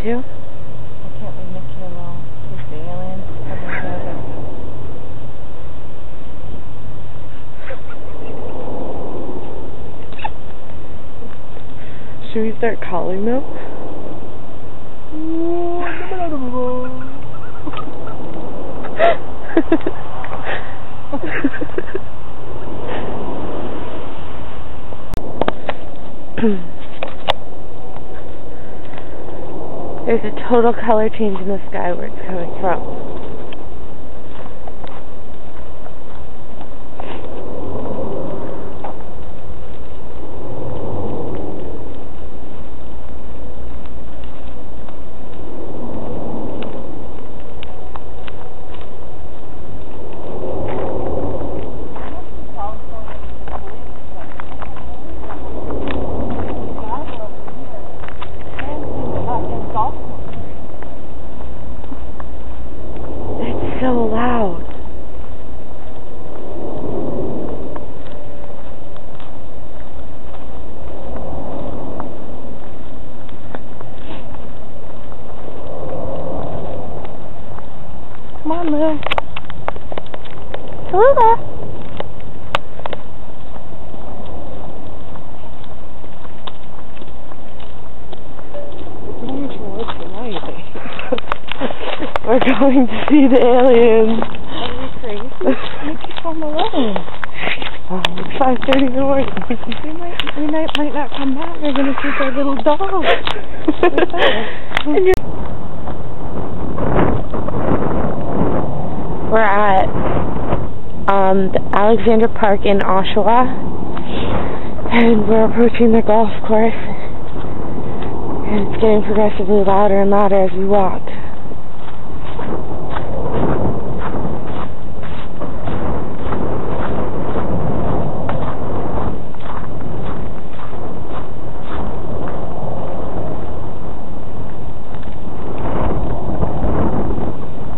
too? I can't leave Nikki alone. He's the alien coming together. Should we start calling them? There's a total color change in the sky where it's coming from. So loud. Come on, Lou. Hello there. We're going to see the aliens. Are you crazy? Nikki's home alone. It's 5:30 in the morning. We might not come back. We're going to keep our little dog. We're at the Alexander Park in Oshawa, and we're approaching the golf course, and it's getting progressively louder and louder as we walk.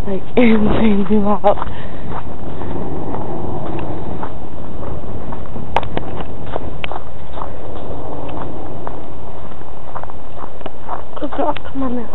Like insanely loud. Good job, come on now.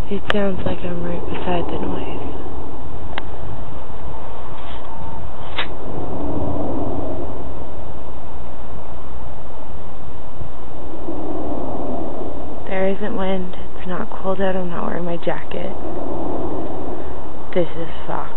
It sounds like I'm right beside the noise. There isn't wind. It's not cold out. I'm not wearing my jacket. This is soft.